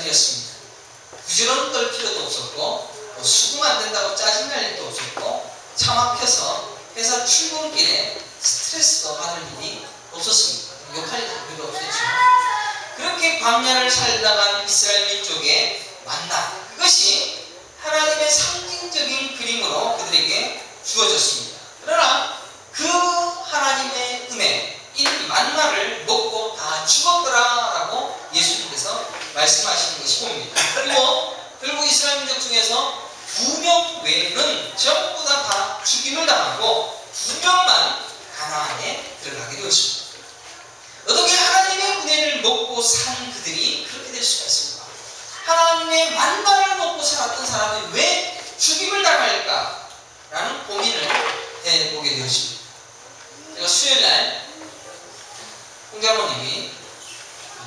일이었습니다. 부지런 떨 필요도 없었고 수긍 안 된다고 짜증날 일도 없었고 차 막혀서 회사 출근길에 스트레스도 받을 일이 없었습니다. 욕할 일도 별로 없었죠. 그렇게 광야를 살다간 이스라엘 민족의 만나, 그것이 하나님의 상징적인 그림으로 그들에게 주어졌습니다. 그러나 그 하나님의 은혜, 이 만나를 먹고 다 죽었더라라고 예수님께서 말씀하시는 것이 보입니다. 그리고 결국 이스라엘 민족 중에서 2명 외에는 전부 다 죽임을 당하고 2명만 가나안에 들어가게 되었습니다. 어떻게 하나님의 은혜를 먹고 산 그들이 그렇게 될 수가 있습니까? 하나님의 만나를 먹고 살았던 사람이 왜 죽임을 당할까? 라는 고민을 해보게 되었습니다. 제가 수요일날 홍자모님이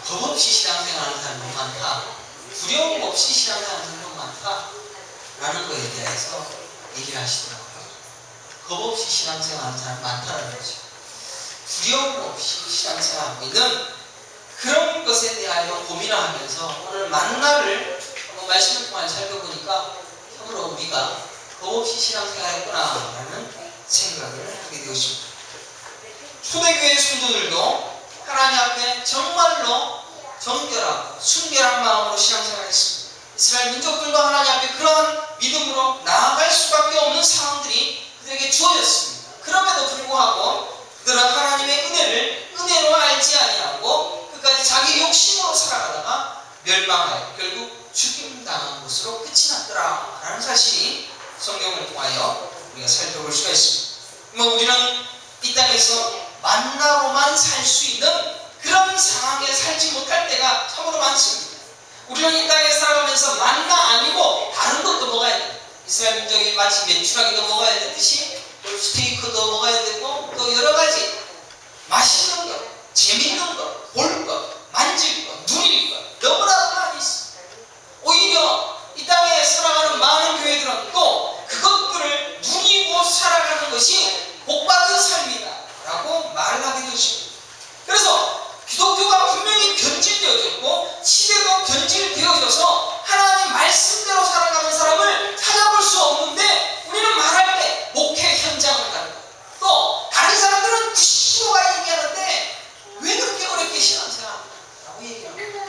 법 없이 신앙생활하는 사람이 너무 많다, 두려움 없이 신앙생활하는 사람이 너무 많다 라는 거에 대해서 얘기를 하시더라고요. 겁 없이 신앙생활하는 사람이 많다는 거죠. 두려움 없이 신앙생활하고 있는 그런 것에 대하여 고민을 하면서 오늘 만나를 한번 말씀을 통해 살펴보니까 참으로 우리가 겁 없이 신앙생활했구나 라는 생각을 하게 되었습니다. 초대교회 성도들도 하나님 앞에 정말로 정결하고 순결한 마음으로 신앙생활했습니다. 이스라엘 민족들도 하나님 앞에 그러한 믿음으로 나아갈 수밖에 없는 상황들이 그들에게 주어졌습니다. 그럼에도 불구하고 그들은 하나님의 은혜를 은혜로 알지 아니하고 끝까지 자기 욕심으로 살아가다가 멸망하여 결국 죽임당한 것으로 끝이 났더라 라는 사실이 성경을 통하여 우리가 살펴볼 수가 있습니다. 우리는 이 땅에서 만나로만 살 수 있는 그런 상황에 살지 못할 때가 참으로 많습니다. 우리는 이 땅에 살아가면서 만나 아니고 다른 것도 먹어야 돼요. 이스라엘 민족이 마치 메추라기도 먹어야 되듯이 스테이크도 먹어야 되고 또 여러 가지 맛있는 것, 재밌는 것, 볼 것, 만질 것, 누릴 것 너무나 많이 있습니다. 오히려 이 땅에 살아가는 많은 교회들은 또 그것들을 누리고 살아가는 것이 복받은 삶이다 라고 말을 하게 되십니다. 그래서 기독교가 분명히 변질되어졌고 시대도 변질되어져서 하나님 말씀대로 살아가는 사람을 찾아볼 수 없는데 우리는 말할 때 목회 현장을 가는 것, 또 다른 사람들은 90%가 얘기하는데 왜 그렇게 어렵게 신앙생활합니까? 라고 얘기합니다.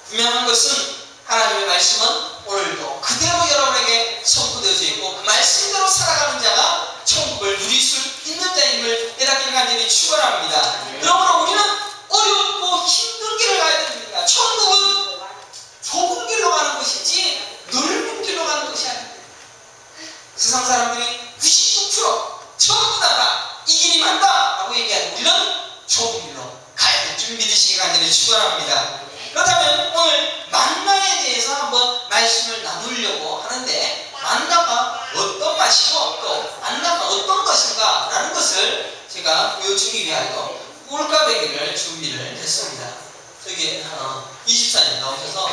분명한 것은 하나님의 말씀은 오늘도 그대로 여러분에게 선포되어져 있고 그 말씀대로 살아가는 자가 천국을 누릴 수 있는 자임을 깨닫기를 간절히 축원합니다. 그러므로 우리는 어렵고 힘든 길을 가야 됩니다. 천국은 좁은 길로 가는 것이지 넓은 길로 가는 것이 아닙니다. 세상 사람들이 99% 전부 다가 이 길이 맞다 라고 얘기하는 우리는 좁은 길로 가야 될 줄 믿으시기 간절히 축원합니다. 그렇다면 오늘 만나에 대해서 한번 말씀을 나누려고 하는데 만나가 어떤 맛이고 또 만나가 어떤 것인가 라는 것을 제가 보여주기 위하여 꿀까베기를 준비를 했습니다. 저기 24님 나오셔서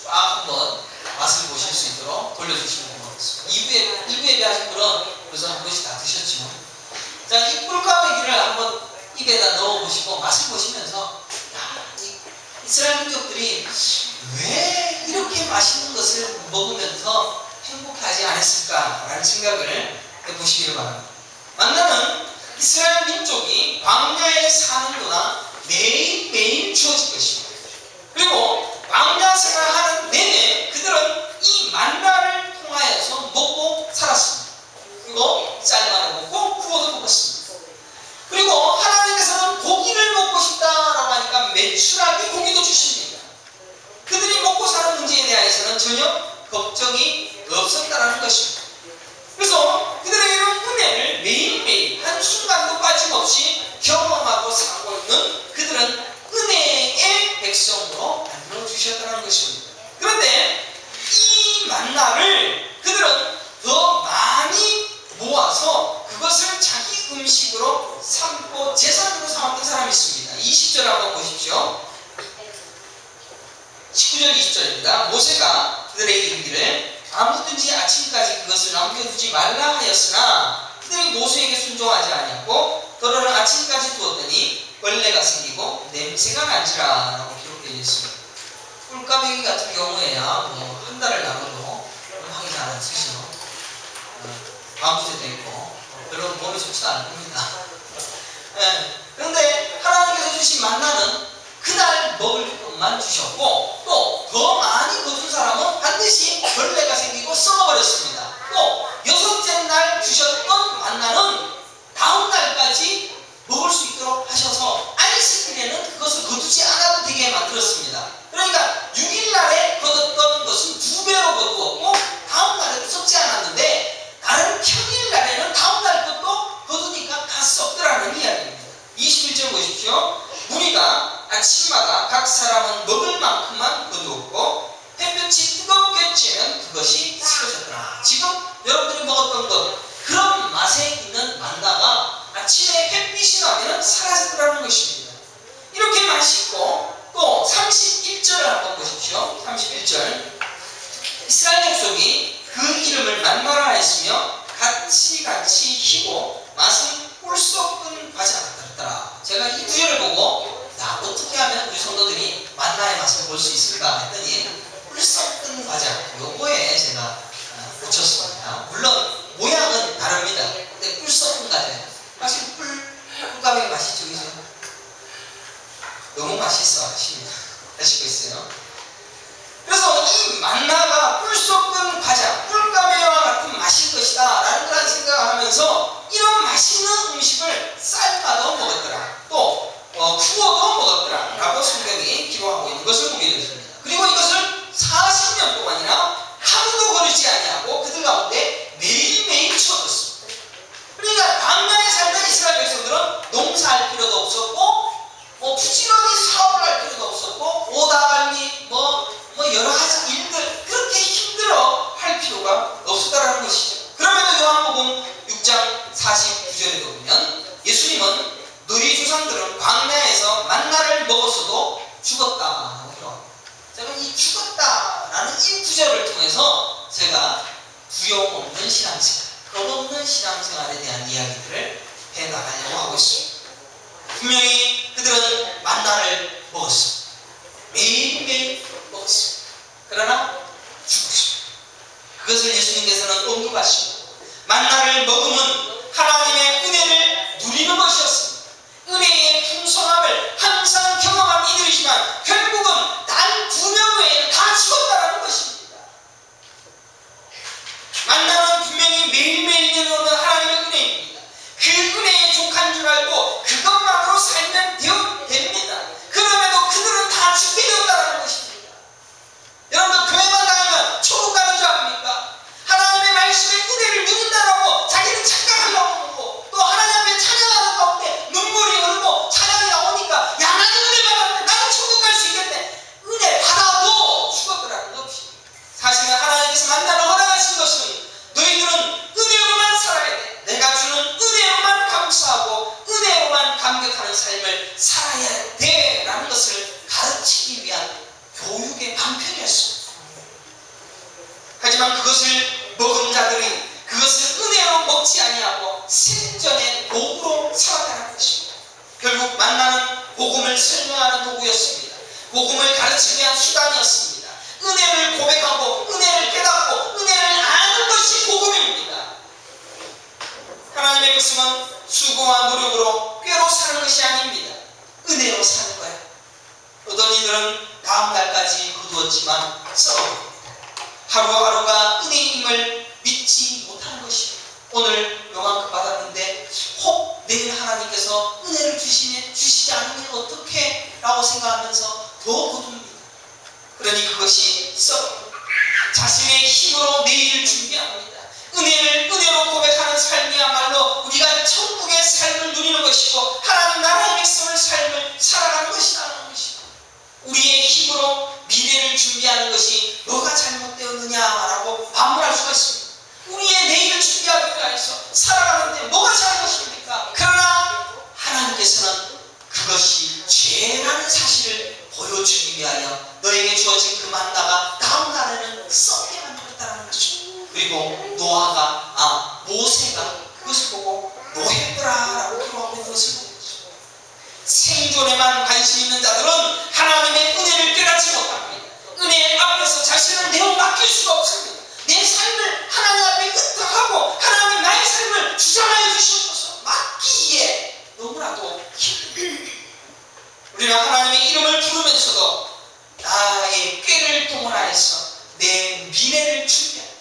쫙 한번 맛을 보실 수 있도록 돌려주시면 고맙습니다. 1부 예배하신 분은 벌써 한 번씩 다 드셨지만 자, 이 꿀까베기를 한번 입에다 넣어보시고 맛을 보시면서 이스라엘 민족들이 왜 이렇게 맛있는 것을 먹으면서 행복하지 않았을까라는 생각을 해보시기를 바랍니다. 만나는 이스라엘 민족이 광야에 사는 동안 매일매일 주어질 것입니다. 그리고 광야 생활하는 내내 그들은 이 만나를 통하여서 먹고 살았습니다. 그리고 쌀만을 먹고 구워도 먹었습니다. 그리고 하나님께서는 고기를 먹고 싶다라고 하니까 메추라기 고기도 주십니다. 그들이 먹고 사는 문제에 대해서는 전혀 걱정이 없었다라는 것입니다. 그래서 그들에게는 은혜를 매일매일 한순간도 빠짐없이 경험하고 살고 있는 그들은 은혜의 백성으로 만들어 주셨다는 것입니다. 그런데 이 만나를 그들은 더 많이 모아서 그것을 자기 음식으로 삼고 제사로 삼았던 사람이 있습니다. 20절 한번 보십시오. 19절 20절입니다. 모세가 그들에게 이르기를 아무든지 아침까지 그것을 남겨두지 말라 하였으나 그들이 모세에게 순종하지 아니하고 도로를 아침까지 두었더니 벌레가 생기고 냄새가 난지라 라고 기록되어 있습니다. 꿀까베기 같은 경우에야 뭐 한 달을 나눠도 확인 안 쓰시죠. 방부제도 있고 별로 몸에 좋지 않은 겁니다. 그런데 하나님께서 주신 만나는 그날 먹을 것만 주셨고 또 더 많이 거둔 사람은 반드시 벌레가 생기고 썩어버렸습니다. 또 여섯째 날 주셨던 만나는 다음 날까지 먹을 수 있도록 하셔서 안식일에는 그것을 거두지 않아도 되게 만들었습니다. 그러니까 6일날에 거뒀던 것은 2배로 거두었고 다음 날에도 썩지 않았는데 다른 평일날에는 다음 날 것도 거두니까 다 썩더라는 이야기입니다. 21절 보십시오. 무리가 아침마다 각 사람은 먹을 만큼만 거두었고 햇볕이 뜨겁게 쬐면 그것이 식어졌더라. 지금 여러분들이 먹었던 것 그런 맛에 있는 만나가 아침에 햇빛이 나면 사라졌더라는 것입니다. 이렇게 맛있고 또 31절을 한번 보십시오. 31절 이스라엘 족속이 그 이름을 만나라 했으며 같이 희고 맛은 꿀 섞은 과자 같더라. 제가 이 구절을 보고 야, 어떻게 하면 우리 성도들이 만나의 맛을 볼 수 있을까 했더니 꿀 섞은 과자 요거에 제가 붙였습니다. 물론 모양은 다릅니다. 근데 꿀 섞은 과자예요. 사실 꿀가루의 맛있죠, 그죠? 너무 맛있어 하십니다. 하시고 있어요. 그래서 이 만나가 꿀 섞은 과자, 꿀가루와 같은 맛일 것이다 라는 그런 생각을 하면서 이런 맛있는 음식을 삶아도 먹었더라. 또 구워도 먹었더라 라고 성경이 기록하고 있는 것을 보게 되었습니다. 그리고 이것을 40년 동안이나 하루도 거르지 아니하고 그들 가운데 매일매일 치워졌습니다. 그러니까 광야에 살던 이스라엘 백성들은 농사할 필요도 없었고 부지런히 사업을 할 필요도 없었고 오다갈미 여러 가지 일들 그렇게 힘들어 할 필요가 없었다라는 것이죠. 그러면 요한복음 6장 49절에 보면 예수님은 너희 조상들은 광야에서 만나를 먹었어도 죽었다라고 기록합니다. 제가 이 죽었다라는 이 구절을 통해서 제가 두려움 없는 신앙생활, 겁없는 신앙생활에 대한 이야기들을 해나가려고 하고 있습니다. 분명히 그들은 만나를 먹었습니다. 매일매일 먹었습니다. 그러나 죽었습니다. 그것을 예수님께서는 언급하십니다. 만나를 먹으면 하나님의 은혜를 누리는 것이었습니다. 은혜의 풍성함을 항상 경험한 이들이지만 결국은 단 2명 외에는 다 죽었다라는 것입니다. 만나는 분명히 매일매일 내려오는 하나님의 은혜입니다. 그 은혜에 족한 줄 알고 그것만으로 살면 됩니다. 그럼에도 그들은 다 죽게 되었다는 것입니다. 여러분 교회만 다니면 천국 가는 줄 압니까? 하나님의 말씀의 은혜를 누린다라고 자기는 착각하려고 하고 또 하나님 앞에 찬양하는 가운데 눈물이 흐르고 찬양이 나오니까 야 나는 은혜 받았네 나는 천국 갈 수 있겠네 은혜 받아도 죽었더라는 것입니다. 사실은 하나님께서 만나를 허락하신 것은 너희들은 은혜로만 살아야 돼. 내가 주는 은혜로만 감사하고 은혜로만 감격하는 삶을 살아야 돼 라는 것을 가르치기 위한 교육의 방편이었습니다. 하지만 그것을 먹은 자들이 그것을 은혜로 먹지 아니하고 생전의 도구로 살아가는 것입니다. 결국 만나는 복음을 설명하는 도구였습니다. 복음을 가르치기 위한 수단이었습니다. 은혜를 고백하고 은혜를 깨닫고 은혜를 아는 것이 복음입니다. 하나님의 백성은 수고와 노력으로 꾀로 사는 것이 아닙니다. 은혜로 사는 거예요. 어떤 이들은 다음 날까지 거두었지만 썩어버립니다. 하루하루가 은혜임을 믿지 못하는 것입니다. 오늘 요만큼 받았는데 혹 내일 하나님께서 은혜를 주시지 않으면 어떡해? 라고 생각하면서 더 거둡니다. 그러니 그것이 자신의 힘으로 내일을 준비합니다. 은혜를 은혜로 고백하는 삶이야말로 우리가 천국의 삶을 누리는 것이고 하나님 나라의 백성의 삶을 살아가는 것이라는 것입니다. 우리의 힘으로 미래를 준비하는 것이 뭐가 잘못되었느냐라고 반문할 수가 있습니다. 우리의 내일을 준비하기 위해서 살아가는데 뭐가 잘못입니까? 그러나 하나님께서는 그것이 죄라는 사실을 보여주기 위하여 너에게 주어진 그 만나가 다음 날에는 썩게 만들었다는 것입니다. 그리고 모세가 그것을 보고 노했더라라고 기록하고 있는 것을 보고 있습니다. 생존에만 관심 있는 자들은 하나님의 은혜를 깨닫지 못합니다. 나의 꾀를 동원하여서 내 미래를 준비한다.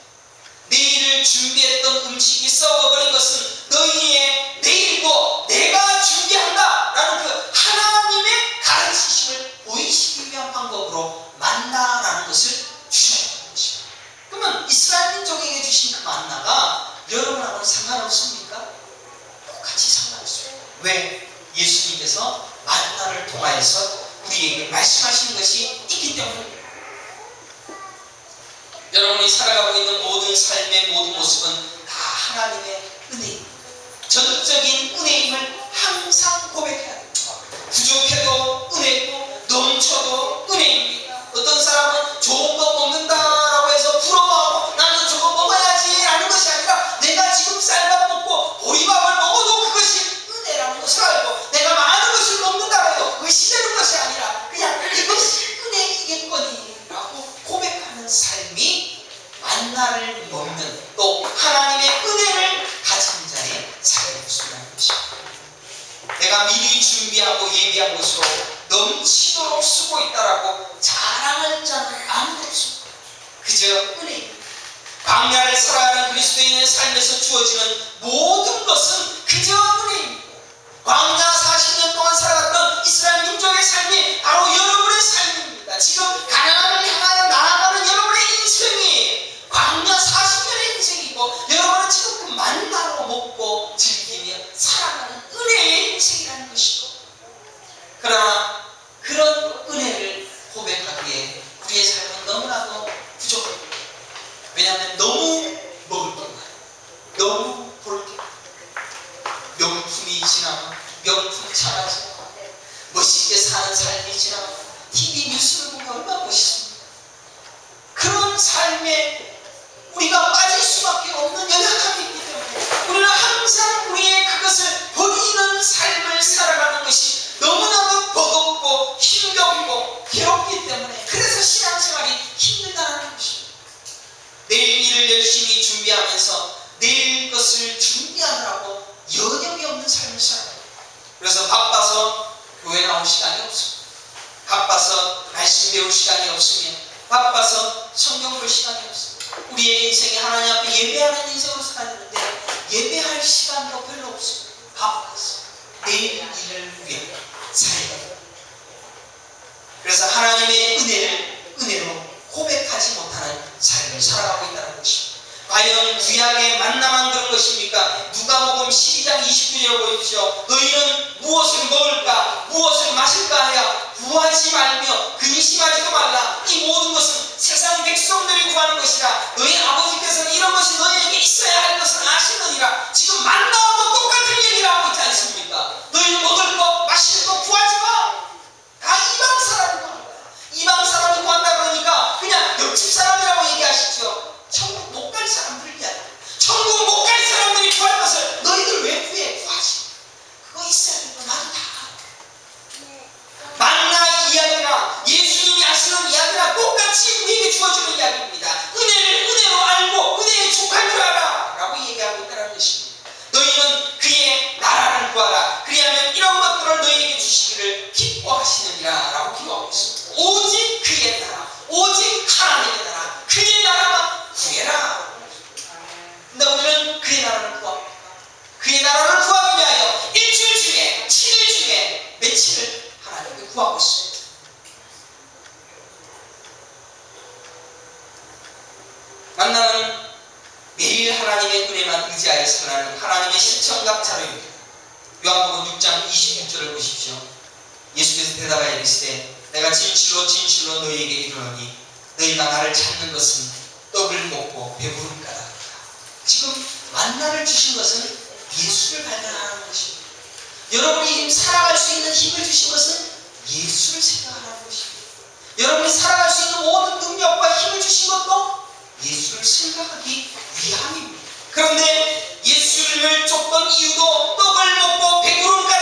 내일을 준비했던 음식이 썩어버린 것은 너희의 내일도 내가 준비한다 라는 그 하나님의 가르치심을 보이시기 위한 방법으로 만나라는 것을 주셨다는 것입니다. 그러면 이스라엘 민족에게 주신 그 만나가 여러분하고는 상관없습니까? 똑같이 상관없습니다. 왜? 예수님께서 만나를 통하여서 우리에게 말씀하시는 것이 있기 때문입니다. 여러분이 살아가고 있는 모든 삶의 모든 모습은 다 하나님의 은혜입니다. 전적인 은혜임을 항상 고백해야 됩니다. 부족해도 은혜고 넘쳐도 은혜입니다. 어떤 사람은 좋은 거 먹는다라고 해서 부러워하고 나는 저거 먹어야지 라는 것이 아니라 내가 지금 쌀밥 먹고 보리밥을 먹어도 그것이 은혜라는 것을 알고 내가 많은 것을 먹는다고 해도 그것이 되는 것이 아니라 그냥 이것이 은혜이겠거니라고 고백하는 삶이 만나를 먹는 또 하나님의 은혜를 가진 자의 삶의 모습이라는 것입니다. 내가 미리 준비하고 예비한 것으로 넘치도록 쓰고 있다라고 자랑할 자는 아무도 없습니다. 그저 은혜입니다. 광야를 살아가는 그리스도인의 삶에서 주어지는 모든 것은 그저 은혜입니다. 광야 40년 동안 살아갔던 이스라엘 민족의 삶이 바로 여러분의 삶입니다. 지금 가나안을 향하여 나아가는 여러분의 인생이 광야 40년의 인생이고 여러분은 지금 그 만나로 먹고 즐기며 살아가는 은혜의 인생이라는 것이고, 그러나 그런 은혜를 고백하기에 우리의 삶은 너무나도 부족합니다. 왜냐하면 너무 먹을 게 많아요. 너무 볼 게 많아요. 명품이 지나가, 명품 차가 지나가, 멋있게 사는 삶이 지나가, TV 뉴스를 보면 얼마나 멋있습니다. 그런 삶에 우리가 빠질 수밖에 없는 연약함이 있기 때문에 우리는 항상 우리의 그것을 버리는 삶을 살아가는 것이 너무나도 버겁고 힘겹고 괴롭기 때문에 그래서 신앙생활이 힘들다는 것입니다. 내일 일을 열심히 준비하면서 내일 것을 준비하느라고 여념이 없는 삶을 살아요. 그래서 바빠서 교회 나올 시간이 없습니다. 바빠서 말씀 배울 시간이 없으면 바빠서 성경 볼 시간이 없습니다. 우리의 인생이 하나님 앞에 예배하는 인생으로 살아야 되는데 예배할 시간도 별로 없습니다. 바빠서 내일 일을 위해 살아야 됩니다. 그래서 하나님의 은혜로 고백하지 못하는 삶을 살아가고 있다는 것입니다. 과연 구약의 만나만 그런 것입니까? 누가복음 12장 29절을 보십시오. 너희는 무엇을 먹을까 무엇을 마실까 하여 구하지 말며 근심하지도 말라. 이 모든 것은 세상 백성들이 구하는 것이라. 너희 아버지께서는 이런 것이 너희에게 있어야 할 것을 아시느니라. 지금 만나하고 똑같은 얘기를 하고 있지 않습니까? 너희는 먹을 거 마실 거 구하지 마. 다 이방 사람이 구하는 거야. 이방 사람이 구한다 그러니까 그냥 옆집 사람이라고 얘기하시죠. 천국 못 갈 사람들을 위하여, 천국 못 갈 사람들이 구할 것을 너희들 왜 구해? 구하지. 그거 있어야 되는 거 나도 다 알아. 만나 이야기나 예수님이 하시는 이야기나 똑같이 우리에게 주어지는 이야기입니다. 은혜를 은혜로 알고 은혜에 족할 줄 알아 라고 얘기하고 있다는 것입니다. 너희는 그의 나라를 구하라. 그리하면 이런 것들을 너희에게 주시기를 기뻐하시느니라 라고 기도하고 있습니다. 오직 그의 나라, 오직 하나님의 나라, 그의 나라만 구해라. 근데 우리는 그의 나라를 구합니다. 그의 나라를 구하기 위하여 일주일 중에 7일 중에 며칠을 하나님을 구하고 있습니다. 만나는 매일 하나님의 은혜만 의지하여 살아가는 하나님의 시청각 자료입니다. 요한복음 6장 26절을 보십시오. 예수께서 대답하여 이르시되 내가 진실로 진실로 너희에게 이르노니 너희가 나를 찾는 것은 떡을 먹고 배부를까다. 지금 만나를 주신 것은 예수를 발견하는 것입니다. 여러분이 지금 살아갈 수 있는 힘을 주신 것은 예수를 생각하는 것입니다. 여러분이 살아갈 수 있는 모든 능력과 힘을 주신 것도 예수를 생각하기 위함입니다. 그런데 예수를 쫓던 이유도 떡을 먹고 배부른가